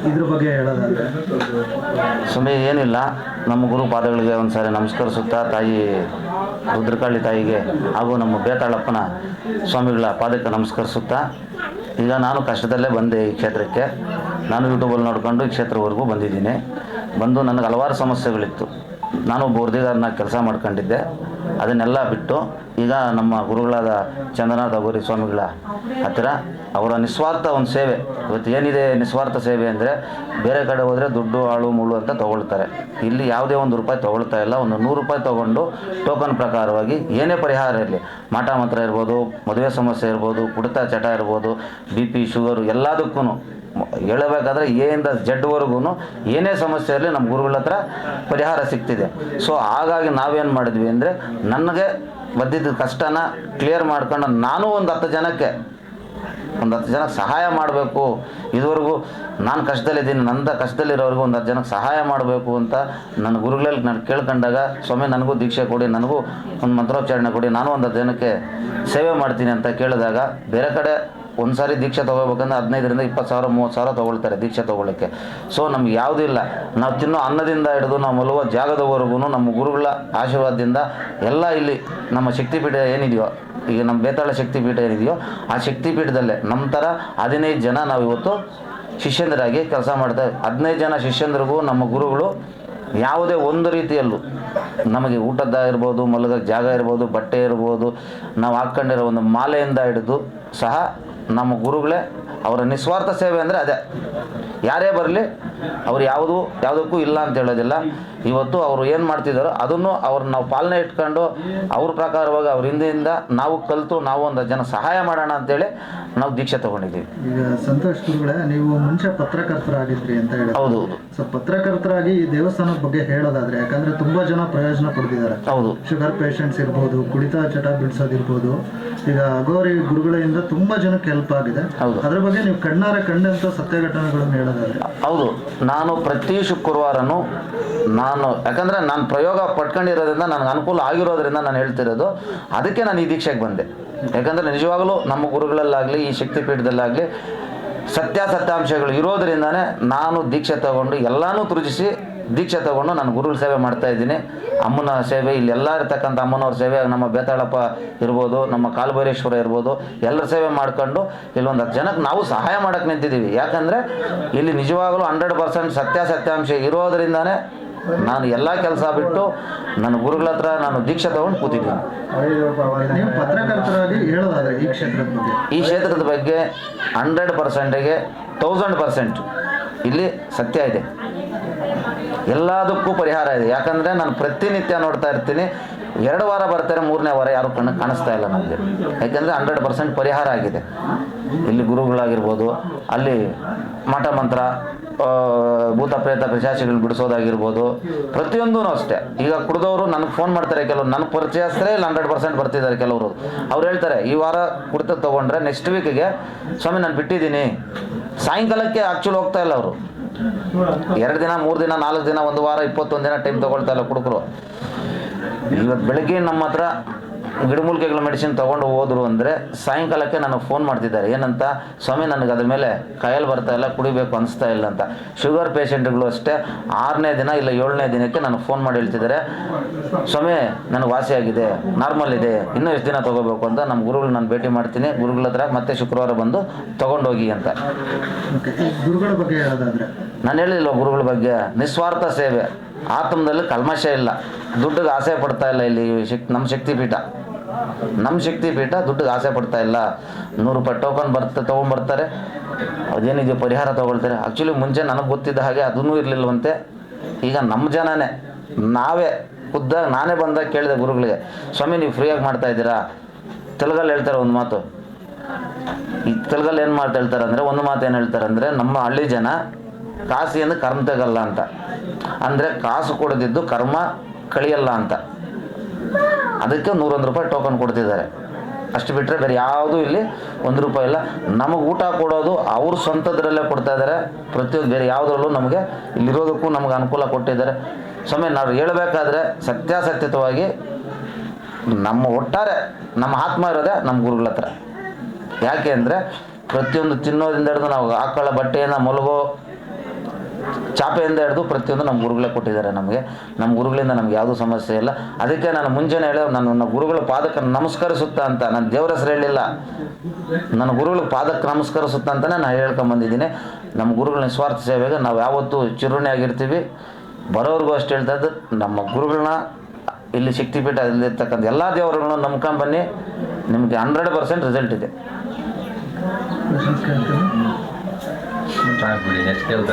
ಇದ್ರ ಬಗ್ಗೆ ಹೇಳೋದಾದ್ರೆ ಸ್ವಾಮಿ ಏನಿಲ್ಲ, ನಮ್ಮ ಗುರು ಪಾದಗಳಿಗೆ ಒಂದು ಸಾರಿ ನಮಸ್ಕರಿಸುತ್ತಾ ತಾಯಿ ರುದ್ರಕಾಳಿ ತಾಯಿಗೆ ಹಾಗೂ ನಮ್ಮ ಬೇತಾಳಪ್ಪನ ಸ್ವಾಮಿಗಳ ಪಾದಕ್ಕೆ ನಮಸ್ಕರಿಸುತ್ತಾ, ಈಗ ನಾನು ಕಷ್ಟದಲ್ಲೇ ಬಂದೆ ಈ ಕ್ಷೇತ್ರಕ್ಕೆ. ನಾನು ಯೂಟ್ಯೂಬಲ್ಲಿ ನೋಡ್ಕೊಂಡು ಈ ಕ್ಷೇತ್ರವರೆಗೂ ಬಂದಿದ್ದೀನಿ. ಬಂದು ನನಗೆ ಹಲವಾರು ಸಮಸ್ಯೆಗಳಿತ್ತು. ನಾನು ಒಬ್ಬ ವರದಿಗಾರನ ಕೆಲಸ ಮಾಡ್ಕೊಂಡಿದ್ದೆ. ಅದನ್ನೆಲ್ಲ ಬಿಟ್ಟು ಈಗ ನಮ್ಮ ಗುರುಗಳಾದ ಚಂದ್ರನಾಥ ಅಘೋರಿ ಸ್ವಾಮಿಗಳ ಹತ್ತಿರ ಅವರ ನಿಸ್ವಾರ್ಥ ಒಂದು ಸೇವೆ, ಇವತ್ತು ಏನಿದೆ ನಿಸ್ವಾರ್ಥ ಸೇವೆ ಅಂದರೆ, ಬೇರೆ ಕಡೆ ಹೋದರೆ ದುಡ್ಡು ಆಳು ಮುಳ್ಳು ಅಂತ ತೊಗೊಳ್ತಾರೆ. ಇಲ್ಲಿ ಯಾವುದೇ ಒಂದು ರೂಪಾಯಿ ತೊಗೊಳ್ತಾ ಇಲ್ಲ. ಒಂದು 100 ರೂಪಾಯಿ ತೊಗೊಂಡು ಟೋಕನ್ ಪ್ರಕಾರವಾಗಿ ಏನೇ ಪರಿಹಾರ ಇರಲಿ, ಮಾಟ ಮಂತ್ರ ಇರ್ಬೋದು, ಮದುವೆ ಸಮಸ್ಯೆ ಇರ್ಬೋದು, ಕುಡಿತ ಚಟ ಇರ್ಬೋದು, BP ಶುಗರು ಎಲ್ಲದಕ್ಕೂ ಹೇಳಬೇಕಾದ್ರೆ ಎಯಿಂದ ಜಡ್ವರೆಗೂ ಏನೇ ಸಮಸ್ಯೆ ಇರಲಿ ನಮ್ಮ ಗುರುಗಳ ಹತ್ರ ಪರಿಹಾರ ಸಿಗ್ತಿದೆ. ಸೊ ಹಾಗಾಗಿ ನಾವೇನು ಮಾಡಿದ್ವಿ ಅಂದರೆ, ನನಗೆ ಬಂದಿದ್ದ ಕಷ್ಟನ ಕ್ಲಿಯರ್ ಮಾಡ್ಕೊಂಡು ನಾನು ಒಂದು 10 ಜನಕ್ಕೆ ಸಹಾಯ ಮಾಡಬೇಕು. ಇದುವರೆಗೂ ನಾನು ಕಷ್ಟದಲ್ಲಿದ್ದೀನಿ, ನನ್ನ ಕಷ್ಟದಲ್ಲಿರೋರಿಗೂ ಒಂದು 10 ಜನಕ್ಕೆ ಸಹಾಯ ಮಾಡಬೇಕು ಅಂತ ನನ್ನ ಗುರುಗಳಲ್ಲಿ ನಾನು ಕೇಳ್ಕೊಂಡಾಗ, ಸ್ವಾಮಿ ನನಗೂ ದೀಕ್ಷೆ ಕೊಡಿ, ನನಗೂ ಒಂದು ಮಂತ್ರೋಚ್ಚಾರಣೆ ಕೊಡಿ, ನಾನು ಒಂದು 10 ಜನಕ್ಕೆ ಸೇವೆ ಮಾಡ್ತೀನಿ ಅಂತ ಕೇಳಿದಾಗ, ಬೇರೆ ಕಡೆ ಒಂದು ಸಾರಿ ದೀಕ್ಷೆ ತೊಗೋಬೇಕಂದ್ರೆ 15,000 20,000 30,000 ತೊಗೊಳ್ತಾರೆ ದೀಕ್ಷೆ ತೊಗೊಳ್ಳೋಕ್ಕೆ. ಸೊ ನಮ್ಗೆ ಯಾವುದೂ ಇಲ್ಲ. ನಾವು ತಿನ್ನೋ ಅನ್ನದಿಂದ ಹಿಡಿದು ನಾವು ಮಲಗುವ ಜಾಗದವರೆಗೂ ನಮ್ಮ ಗುರುಗಳ ಆಶೀರ್ವಾದದಿಂದ ಎಲ್ಲ ಇಲ್ಲಿ ನಮ್ಮ ಶಕ್ತಿಪೀಠ ಏನಿದೆಯೋ, ಈಗ ನಮ್ಮ ಬೇತಾಳ ಶಕ್ತಿಪೀಠ ಏನಿದೆಯೋ ಆ ಶಕ್ತಿಪೀಠದಲ್ಲೇ ನಮ್ಮ ಥರ 15 ಜನ ನಾವು ಇವತ್ತು ಶಿಷ್ಯಂದರಾಗಿ ಕೆಲಸ ಮಾಡ್ತೇವೆ. 15 ಜನ ಶಿಷ್ಯಂದ್ರಿಗೂ ನಮ್ಮ ಗುರುಗಳು ಯಾವುದೇ ಒಂದು ರೀತಿಯಲ್ಲೂ ನಮಗೆ ಊಟದ ಇರ್ಬೋದು, ಮಲಗೋಕ್ಕೆ ಜಾಗ ಇರ್ಬೋದು, ಬಟ್ಟೆ ಇರ್ಬೋದು, ನಾವು ಹಾಕ್ಕೊಂಡಿರೋ ಒಂದು ಮಾಲೆಯಿಂದ ಹಿಡಿದು ಸಹ ನಮ್ಮ ಗುರುಗಳೇ. ಅವರ ನಿಸ್ವಾರ್ಥ ಸೇವೆ ಅಂದರೆ ಅದೇ. ಯಾರೇ ಬರಲಿ ಅವ್ರು ಯಾವುದಕ್ಕೂ ಇಲ್ಲ ಅಂತ ಹೇಳೋದಿಲ್ಲ. ಇವತ್ತು ಅವರು ಏನು ಮಾಡ್ತಿದ್ದಾರೋ ಅದನ್ನು ಅವ್ರನ್ನ ನಾವು ಪಾಲನೆ ಇಟ್ಕೊಂಡು ಅವ್ರ ಪ್ರಕಾರವಾಗಿ ಅವ್ರ ಹಿಂದೆಯಿಂದ ನಾವು ಕಲಿತು ನಾವು ಒಂದು ಜನ ಸಹಾಯ ಮಾಡೋಣ ಅಂತೇಳಿ ನಾವು ದೀಕ್ಷೆ ತೊಗೊಂಡಿದ್ದೀವಿ. ಈಗ ಸಂತೋಷ್ ಗುರುಗಳೇ, ನೀವು ಮುಂಚೆ ಪತ್ರಕರ್ತರಾಗಿದ್ರಿ ಅಂತ ಹೇಳಿ. ಹೌದು. ಸೊ ಪತ್ರಕರ್ತರಾಗಿ ಈ ದೇವಸ್ಥಾನದ ಬಗ್ಗೆ ಹೇಳೋದಾದ್ರೆ, ಯಾಕಂದ್ರೆ ತುಂಬಾ ಜನ ಪ್ರಯೋಜನ ಪಡೆದಿದ್ದಾರೆ. ಹೌದು. ಶುಗರ್ ಪೇಷಂಟ್ಸ್ ಇರ್ಬೋದು, ಕುಡಿತ ಚಟ ಬಿಡಿಸೋದಿರ್ಬೋದು, ಈಗ ಅಘೋರಿ ಗುರುಗಳಿಂದ ತುಂಬಾ ಜನಕ್ಕೆ ಹೆಲ್ಪ್ ಆಗಿದೆ. ಹೌದು. ಅದ್ರ ಬಗ್ಗೆ ನೀವು ಕಣ್ಣಾರೆ ಕಂಡಂತ ಸತ್ಯ ಘಟನೆಗಳನ್ನು ಹೇಳೋದಾದ್ರೆ? ಹೌದು. ನಾನು ಪ್ರತಿ ಶುಕ್ರವಾರನೂ ಯಾಕಂದರೆ ನಾನು ಪ್ರಯೋಗ ಪಡ್ಕೊಂಡಿರೋದ್ರಿಂದ ನನಗೆ ಅನುಕೂಲ ಆಗಿರೋದ್ರಿಂದ ನಾನು ಹೇಳ್ತಿರೋದು, ಅದಕ್ಕೆ ನಾನು ಈ ದೀಕ್ಷೆಗೆ ಬಂದೆ. ಯಾಕಂದರೆ ನಿಜವಾಗಲೂ ನಮ್ಮ ಗುರುಗಳಲ್ಲಾಗಲಿ ಈ ಶಕ್ತಿಪೀಠದಲ್ಲಾಗಲಿ ಸತ್ಯಾಂಶಗಳು ಇರೋದ್ರಿಂದನೇ ನಾನು ದೀಕ್ಷೆ ತಗೊಂಡು ಎಲ್ಲನೂ ತ್ಯಜಿಸಿ ದೀಕ್ಷೆ ತಗೊಂಡು ನಾನು ಗುರುಗಳ ಸೇವೆ ಮಾಡ್ತಾಯಿದ್ದೀನಿ. ಅಮ್ಮನ ಸೇವೆ, ಇಲ್ಲಿ ಎಲ್ಲ ಇರ್ತಕ್ಕಂಥ ಅಮ್ಮನವ್ರ ಸೇವೆ, ನಮ್ಮ ಬೇತಾಳಪ್ಪ ಇರ್ಬೋದು, ನಮ್ಮ ಕಾಲಭೈರೇಶ್ವರ ಇರ್ಬೋದು, ಎಲ್ಲರ ಸೇವೆ ಮಾಡ್ಕೊಂಡು ಇಲ್ಲೊಂದು 10 ಜನಕ್ಕೆ ನಾವು ಸಹಾಯ ಮಾಡೋಕ್ಕೆ ನಿಂತಿದ್ದೀವಿ. ಯಾಕಂದರೆ ಇಲ್ಲಿ ನಿಜವಾಗಲೂ 100% ಸತ್ಯಾಂಶ ಇರೋದ್ರಿಂದನೇ ನಾನು ಎಲ್ಲ ಕೆಲಸ ಬಿಟ್ಟು ನನ್ನ ಗುರುಗಳ ಹತ್ರ ನಾನು ದೀಕ್ಷೆ ತಗೊಂಡು ಕೂತಿದ್ದೀನಿ. ನೀವು ಪತ್ರಕರ್ತರಾಗಿ ಹೇಳೋದಾದ್ರೆ ಈ ಕ್ಷೇತ್ರದ ಬಗ್ಗೆ 100%ಗೆ 1000% ಇಲ್ಲಿ ಸತ್ಯ ಇದೆ. ಎಲ್ಲದಕ್ಕೂ ಪರಿಹಾರ ಇದೆ. ಯಾಕಂದರೆ ನಾನು ಪ್ರತಿನಿತ್ಯ ನೋಡ್ತಾ ಇರ್ತೀನಿ, 2 ವಾರ ಬರ್ತಾರೆ, 3ನೇ ವಾರ ಯಾರು ಕಾಣಿಸ್ತಾ ಇಲ್ಲ ನಮಗೆ. ಯಾಕೆಂದರೆ 100% ಪರಿಹಾರ ಆಗಿದೆ. ಇಲ್ಲಿ ಗುರುಗಳಾಗಿರ್ಬೋದು, ಅಲ್ಲಿ ಮಾಟ ಮಂತ್ರ, ಭೂತ ಪ್ರೇತ ಪಿಶಾಚಿಗಳು ಬಿಡಿಸೋದಾಗಿರ್ಬೋದು, ಪ್ರತಿಯೊಂದೂ ಅಷ್ಟೇ. ಈಗ ಕುಡಿದವರು ನನಗೆ ಫೋನ್ ಮಾಡ್ತಾರೆ, ಕೆಲವರು ನನ್ನ ಪರಿಚಯಸ್ಥರೇ ಇಲ್ಲಿ 100% ಬರ್ತಿದ್ದಾರೆ. ಕೆಲವರು ಅವ್ರು ಹೇಳ್ತಾರೆ, ಈ ವಾರ ಕುಡಿತ ತೊಗೊಂಡ್ರೆ ನೆಕ್ಸ್ಟ್ ವೀಕಿಗೆ ಸ್ವಾಮಿ ನಾನು ಬಿಟ್ಟಿದ್ದೀನಿ. ಸಾಯಂಕಾಲಕ್ಕೆ ಆ್ಯಕ್ಚುಲಿ ಹೋಗ್ತಾ ಇಲ್ಲ ಅವರು. 2 ದಿನ 3 ದಿನ 4 ದಿನ 1 ವಾರ 21 ದಿನ ಟೈಮ್ ತೊಗೊಳ್ತಾ ಇಲ್ಲ ಕುಡುಕರು. ಇವತ್ತು ಬೆಳಗ್ಗೆ ನಮ್ಮ ಹತ್ರ ಗಿಡಮೂಲಿಕೆಗಳ ಮೆಡಿಸಿನ್ ತೊಗೊಂಡು ಹೋದ್ರು ಅಂದರೆ ಸಾಯಂಕಾಲಕ್ಕೆ ನನಗೆ ಫೋನ್ ಮಾಡ್ತಿದ್ದಾರೆ. ಏನಂತ, ಸ್ವಾಮಿ ನನಗೆ ಅದ್ರ ಮೇಲೆ ಕಾಯಿಲೆ ಬರ್ತಾ ಇಲ್ಲ, ಕುಡಿಬೇಕು ಅನಿಸ್ತಾ ಇಲ್ಲ ಅಂತ. ಶುಗರ್ ಪೇಷೆಂಟ್ಗಳು ಅಷ್ಟೇ 6ನೇ ದಿನ ಇಲ್ಲ 7ನೇ ದಿನಕ್ಕೆ ನನಗೆ ಫೋನ್ ಮಾಡಿ ಹೇಳ್ತಿದ್ದಾರೆ, ಸ್ವಾಮಿ ನನಗೆ ವಾಸಿಯಾಗಿದೆ, ನಾರ್ಮಲ್ ಇದೆ, ಇನ್ನೂ ಎಷ್ಟು ದಿನ ತೊಗೋಬೇಕು ಅಂತ. ನಮ್ಮ ಗುರುಗಳು ನಾನು ಭೇಟಿ ಮಾಡ್ತೀನಿ, ಗುರುಗಳ ಹತ್ರ ಮತ್ತೆ ಶುಕ್ರವಾರ ಬಂದು ತೊಗೊಂಡೋಗಿ ಅಂತ. ಗುರುಗಳ ಬಗ್ಗೆ ಹೇಳೋದಾದ್ರೆ, ನಾನು ಹೇಳಿಲ್ಲ ಗುರುಗಳ ಬಗ್ಗೆ ನಿಸ್ವಾರ್ಥ ಸೇವೆ, ಆತ್ಮದಲ್ಲಿ ಕಲ್ಮಶ ಇಲ್ಲ, ದುಡ್ಡಿಗೆ ಆಸೆ ಪಡ್ತಾ ಇಲ್ಲ. ಇಲ್ಲಿ ನಮ್ಮ ಶಕ್ತಿಪೀಠ ದುಡ್ಡಿಗೆ ಆಸೆ ಪಡ್ತಾ ಇಲ್ಲ. 100 ರೂಪಾಯಿ ಟೋಕನ್ ತೊಗೊಂಡ್ಬರ್ತಾರೆ, ಅದೇನಿದೆಯೋ ಪರಿಹಾರ ತೊಗೊಳ್ತಾರೆ. ಆ್ಯಕ್ಚುಲಿ ಮುಂಚೆ ನನಗೆ ಗೊತ್ತಿದ್ದ ಹಾಗೆ ಅದನ್ನೂ ಇರಲಿಲ್ಲವಂತೆ. ಈಗ ನಮ್ಮ ಜನನೇ ನಾವೇ ಖುದ್ದಾಗಿ ನಾನೇ ಬಂದಾಗ ಕೇಳಿದೆ ಗುರುಗಳಿಗೆ, ಸ್ವಾಮಿ ನೀವು ಫ್ರೀಯಾಗಿ ಮಾಡ್ತಾ ಇದ್ದೀರಾ? ತೆಲುಗಲ್ಲಿ ಹೇಳ್ತಾರೆ ಒಂದು ಮಾತು. ಈ ತೆಲುಗಲ್ಲಿ ಏನು ಮಾತು ಹೇಳ್ತಾರೆ ಅಂದರೆ, ಒಂದು ಮಾತು ಏನು ಹೇಳ್ತಾರೆ ಅಂದರೆ, ನಮ್ಮ ಹಳ್ಳಿ ಜನ ಕಾಸಿಯಿಂದ ಕರ್ಮ ತೆಗಲ್ಲ ಅಂತ, ಅಂದರೆ ಕಾಸು ಕೊಡದಿದ್ದು ಕರ್ಮ ಕಳಿಯಲ್ಲ ಅಂತ. ಅದಕ್ಕೆ 101 ರೂಪಾಯಿ ಟೋಕನ್ ಕೊಡ್ತಿದ್ದಾರೆ. ಅಷ್ಟು ಬಿಟ್ಟರೆ ಬೇರೆ ಯಾವುದೂ ಇಲ್ಲಿ 1 ರೂಪಾಯಿ ಇಲ್ಲ. ನಮಗೆ ಊಟ ಕೊಡೋದು ಅವ್ರ ಸ್ವಂತದ್ರಲ್ಲೇ ಕೊಡ್ತಾ ಇದ್ದಾರೆ. ಪ್ರತಿಯೊಂದು ಬೇರೆ ಯಾವುದ್ರಲ್ಲೂ ನಮಗೆ ಇಲ್ಲಿರೋದಕ್ಕೂ ನಮಗೆ ಅನುಕೂಲ ಕೊಟ್ಟಿದ್ದಾರೆ. ಸ್ವಾಮಿ ನಾವು ಹೇಳಬೇಕಾದ್ರೆ ಸತ್ಯಾಸತ್ಯತವಾಗಿ ನಮ್ಮ ಒಟ್ಟಾರೆ ನಮ್ಮ ಆತ್ಮ ಇರೋದೇ ನಮ್ಮ ಗುರುಗಳ ಹತ್ರ. ಯಾಕೆ ಅಂದರೆ ಪ್ರತಿಯೊಂದು ತಿನ್ನೋದ್ರಿಂದ ಹಿಡಿದು ನಾವು ಹಾಕೊಳ್ಳೋ ಬಟ್ಟೆಯನ್ನು ಮಲಗೋ ಚಾಪೆಯಿಂದ ಹಿಡಿದು ಪ್ರತಿಯೊಂದು ನಮ್ಮ ಗುರುಗಳೇ ಕೊಟ್ಟಿದ್ದಾರೆ ನಮಗೆ. ನಮ್ಮ ಗುರುಗಳಿಂದ ನಮ್ಗೆ ಯಾವುದೂ ಸಮಸ್ಯೆ ಇಲ್ಲ. ಅದಕ್ಕೆ ನಾನು ಮುಂಚೆನೇ ಹೇಳಿ ನನ್ನ ಗುರುಗಳ ಪಾದಕ್ಕೆ ನಮಸ್ಕರಿಸುತ್ತಾ ಅಂತ, ನಾನು ದೇವ್ರ ಹೆಸರು ಹೇಳಿಲ್ಲ, ನನ್ನ ಗುರುಗಳ ಪಾದಕ್ಕೆ ನಮಸ್ಕರಿಸುತ್ತಾ ಅಂತಲೇ ನಾನು ಹೇಳ್ಕೊಂಬಂದಿದ್ದೀನಿ. ನಮ್ಮ ಗುರುಗಳ ನಿಸ್ವಾರ್ಥ ಸೇವೆಗೆ ನಾವು ಯಾವತ್ತೂ ಚಿರುಣಿಯಾಗಿರ್ತೀವಿ. ಬರೋವ್ರಿಗೂ ಅಷ್ಟು ಹೇಳ್ತಾ ಇದ್ದು, ನಮ್ಮ ಗುರುಗಳನ್ನ ಇಲ್ಲಿ ಶಕ್ತಿಪೀಠ ಇಲ್ಲಿರ್ತಕ್ಕಂಥ ಎಲ್ಲ ದೇವರುಗಳನ್ನ ನಂಬ್ಕೊಂಬನ್ನಿ, ನಿಮಗೆ 100% ರಿಸಲ್ಟ್ ಇದೆ. ಕ್ವೆಶನ್ಸ್ ಕೇಳ್ತೀನಿ.